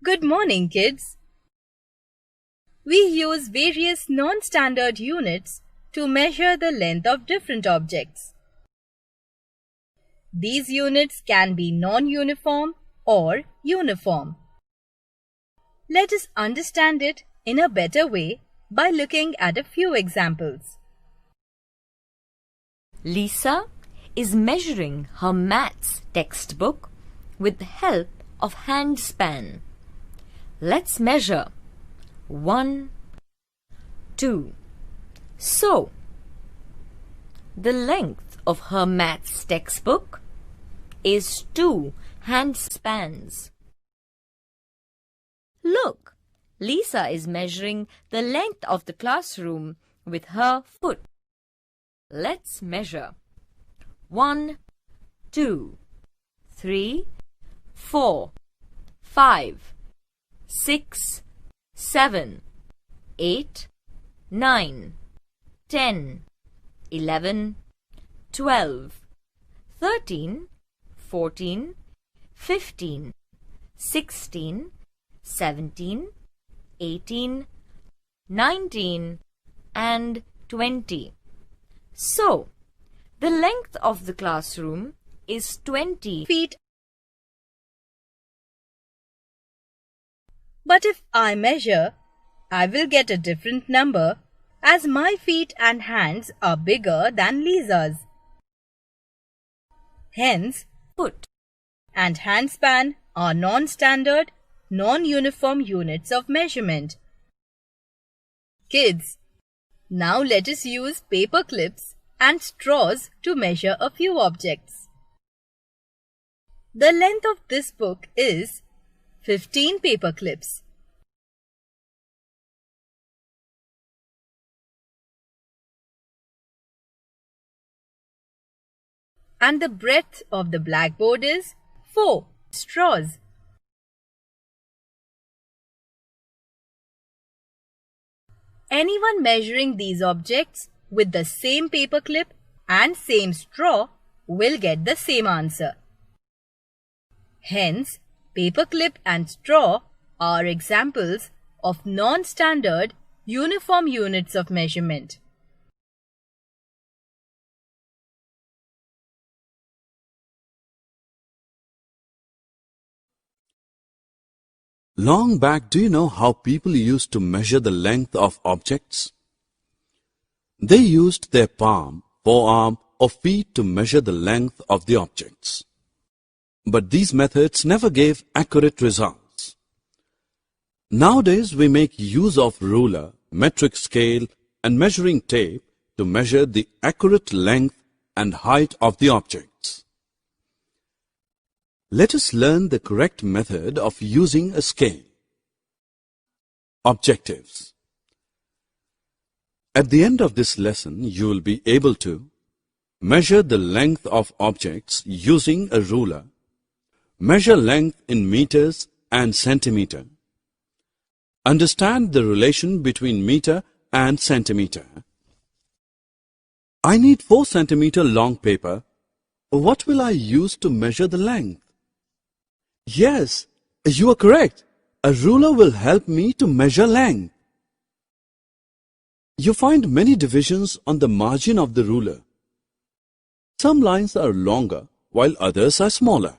Good morning, kids. We use various non-standard units to measure the length of different objects. These units can be non-uniform or uniform. Let us understand it in a better way by looking at a few examples. Lisa is measuring her maths textbook with the help of handspan. Let's measure 1, 2. So, the length of her maths textbook is 2 handspans. Look, Lisa is measuring the length of the classroom with her foot. Let's measure 1, 2, 3, 4, 5, 6, 7, 8, 9, 10, 11, 12, 13, 14, 15, 16, 17, 18, 19, and 20. So, the length of the classroom is 20 feet. But if I measure, I will get a different number as my feet and hands are bigger than Lisa's. Hence, foot and handspan are non-standard, non-uniform units of measurement. Kids, now let us use paper clips and straws to measure a few objects. The length of this book is 15 paper clips. And the breadth of the blackboard is 4 straws. Anyone measuring these objects with the same paper clip and same straw will get the same answer. Hence, paper clip and straw are examples of non-standard, uniform units of measurement. Long back, do you know how people used to measure the length of objects? They used their palm, forearm, or feet to measure the length of the objects. But these methods never gave accurate results. Nowadays, we make use of ruler, metric scale, and measuring tape to measure the accurate length and height of the objects. Let us learn the correct method of using a scale. Objectives. At the end of this lesson, you will be able to measure the length of objects using a ruler, measure length in meters and centimeter, understand the relation between meter and centimeter. I need 4 centimeter long paper. What will I use to measure the length? Yes, you are correct. A ruler will help me to measure length. You find many divisions on the margin of the ruler. Some lines are longer while others are smaller.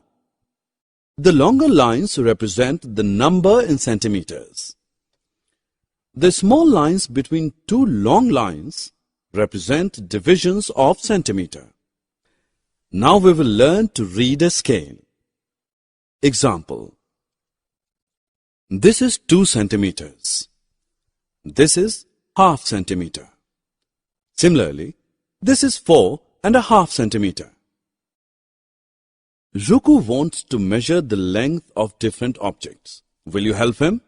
The longer lines represent the number in centimeters. The small lines between 2 long lines represent divisions of centimeter. Now we will learn to read a scale. Example. This is 2 centimeters. This is half centimeter. Similarly, this is 4.5 centimeter. Ruku wants to measure the length of different objects. Will you help him?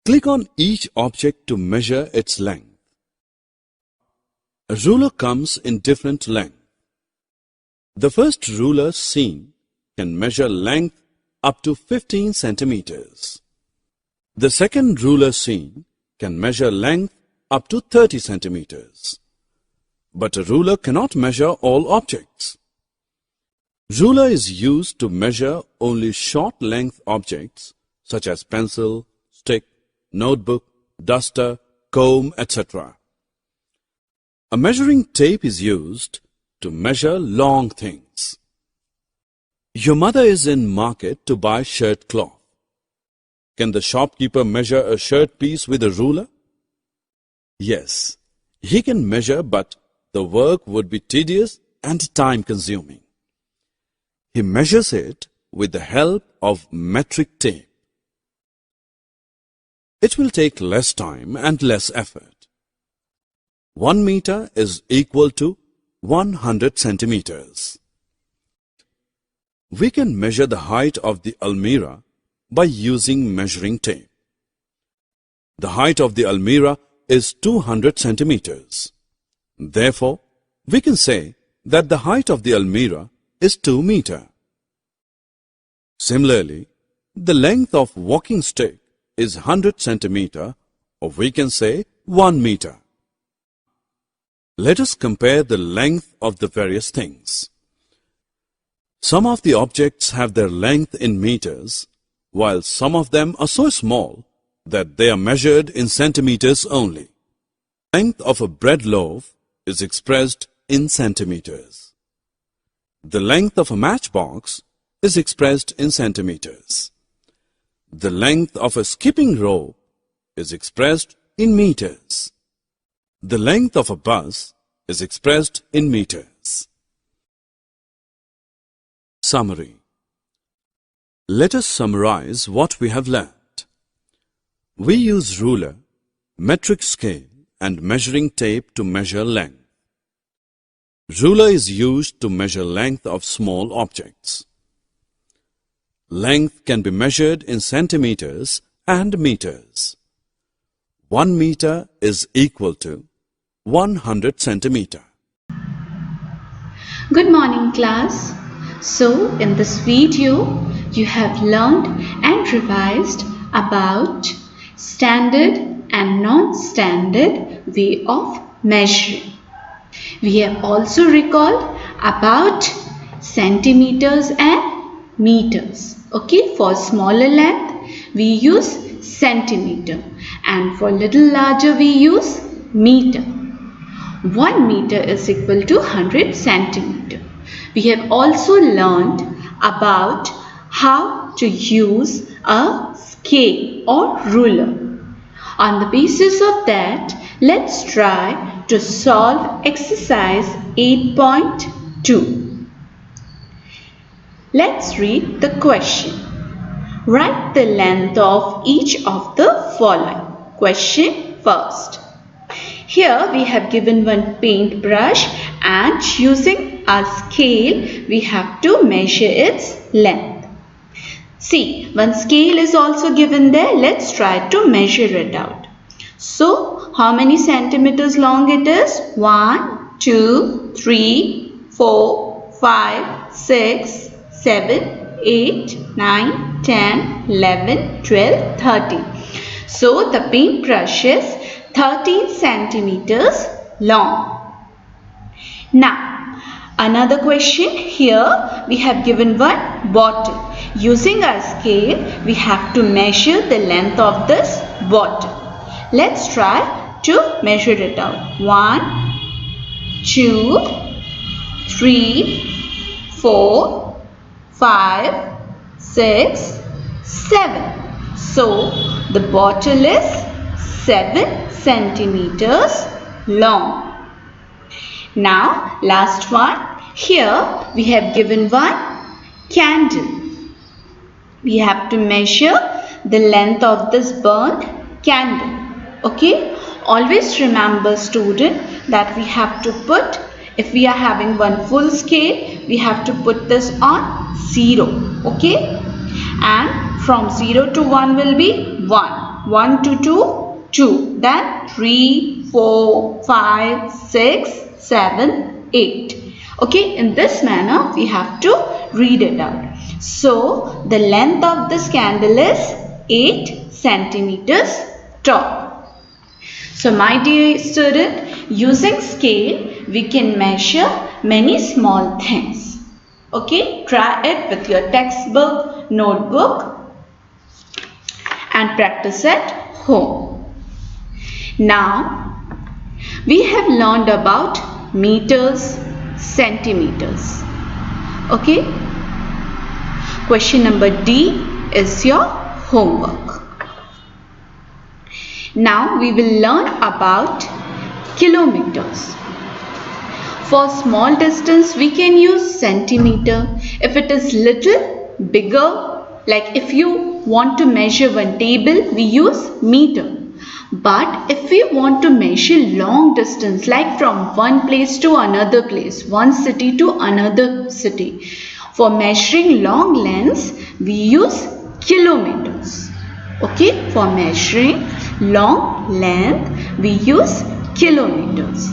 Click on each object to measure its length. A ruler comes in different length. The first ruler seen can measure length up to 15 centimeters. The second ruler seen can measure length up to 30 centimeters. But a ruler cannot measure all objects. Ruler is used to measure only short length objects such as pencil, stick, notebook, duster, comb, etc. A measuring tape is used to measure long things. Your mother is in market to buy shirt cloth. Can the shopkeeper measure a shirt piece with a ruler? Yes, he can measure, but the work would be tedious and time-consuming. He measures it with the help of metric tape. It will take less time and less effort. 1 meter is equal to 100 centimeters. We can measure the height of the almirah by using measuring tape. The height of the almirah is 200 centimeters. Therefore, we can say that the height of the almirah is 2 meters. Similarly, the length of walking stick is 100 centimeters, or we can say 1 meter. Let us compare the length of the various things. Some of the objects have their length in meters, while some of them are so small that they are measured in centimeters only. The length of a bread loaf is expressed in centimeters. The length of a matchbox is expressed in centimeters. The length of a skipping rope is expressed in meters. The length of a bus is expressed in meters. Summary. Let us summarize what we have learnt. We use ruler, metric scale and measuring tape to measure length. Ruler is used to measure length of small objects. Length can be measured in centimeters and meters. 1 meter is equal to 100 centimeters. Good morning, class. So, in this video, you have learned and revised about standard and non-standard way of measuring. We have also recalled about centimeters and meters. Okay, for smaller length, we use centimeter, and for little larger, we use meter. 1 meter is equal to 100 centimeter. We have also learned about how to use a scale or ruler. On the basis of that, let's try to solve exercise 8.2. Let's read the question. Write the length of each of the following. Question first. Here we have given one paintbrush, and using a scale we have to measure its length. See, one scale is also given there. Let's try to measure it out. So, how many centimeters long it is? 1, 2, 3, 4, 5, 6, 7, 8, 9, 10, 11, 12, 13. So, the paintbrush is 13 centimeters long. Now, another question. Here we have given one bottle. Using a scale, we have to measure the length of this bottle. Let's try to measure it out. 1, 2, 3, 4, 5, 6, 7. So, the bottle is 7 centimeters long. Now, last one. Here we have given one candle. We have to measure the length of this burnt candle. Okay? Always remember, student, that we have to put, if we are having one full scale, we have to put this on 0. Okay? And from 0 to 1 will be 1. 1 to 2, 2. Then 3, 4, 5, 6, 7, 8. Okay, in this manner we have to read it out. So, the length of this candle is 8 centimeters tall. So, my dear student, using scale we can measure many small things. Okay, try it with your textbook, notebook. and practice at home. Now, we have learned about meters, centimeters. Okay? Question number D is your homework. Now we will learn about kilometers. For small distance we can use centimeter. If it is little bigger, like if you want to measure one table, we use meter. But if we want to measure long distance, like from one place to another place, one city to another city, for measuring long lengths, we use kilometers. Okay, for measuring long length, we use kilometers.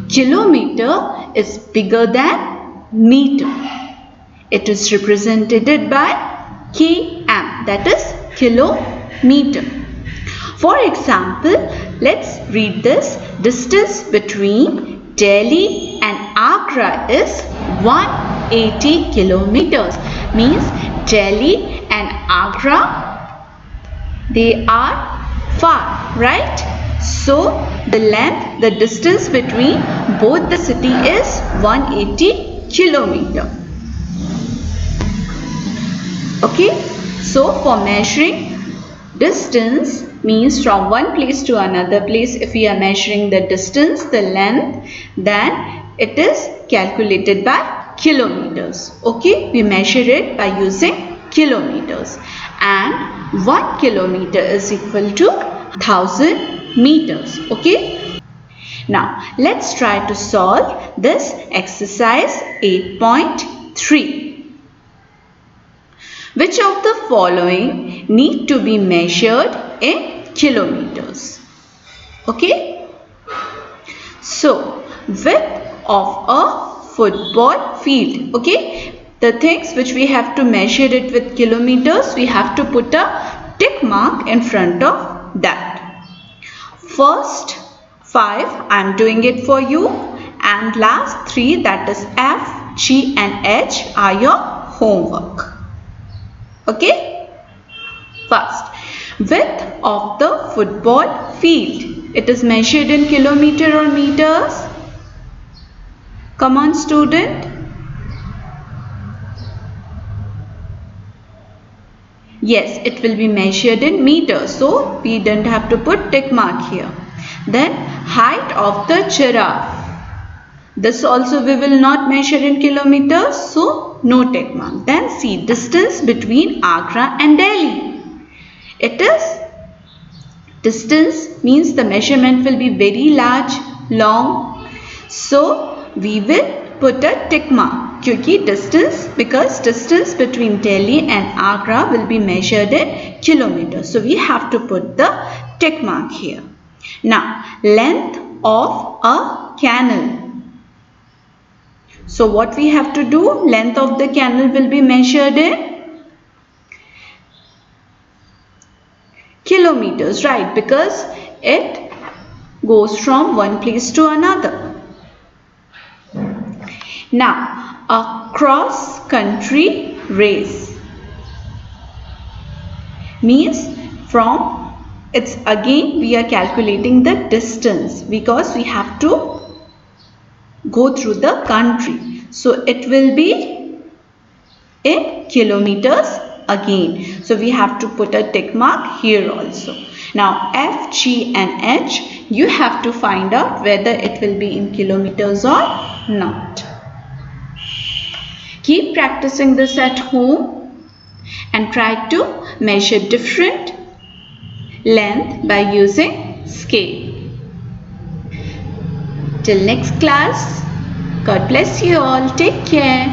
Kilometer is bigger than meter. It is represented by km, that is kilometer. For example, let's read this. Distance between Delhi and Agra is 180 kilometers. Means Delhi and Agra, they are far, right? So the length, the distance between both the city is 180 kilometer. Okay, so for measuring distance, means from one place to another place, if we are measuring the distance, the length, then it is calculated by kilometers. Okay, we measure it by using kilometers, and 1 kilometer is equal to 1000 meters. Okay, now let's try to solve this exercise 8.3. Which of the following need to be measured in kilometers? Okay. So, width of a football field. Okay. The things which we have to measure it with kilometers, we have to put a tick mark in front of that. First 5, I am doing it for you, and last 3, that is F, G and H, are your homework. Okay. First, width of the football field. It is measured in kilometer or meters? Come on, student. Yes, it will be measured in meters. So, we don't have to put tick mark here. Then, height of the giraffe. This also we will not measure in kilometers, so no tick mark. Then see, distance between Agra and Delhi. It is distance, means the measurement will be very large, long. So we will put a tick mark because distance between Delhi and Agra will be measured in kilometers. So we have to put the tick mark here. Now, length of a canal. So what we have to do? Length of the canal will be measured in kilometers, right? Because it goes from one place to another. Now, a cross-country race means it's again we are calculating the distance because we have to go through the country. So it will be in kilometers again. So we have to put a tick mark here also. Now F, G and H, you have to find out whether it will be in kilometers or not. Keep practicing this at home and try to measure different length by using scale. Till next class, God bless you all. Take care.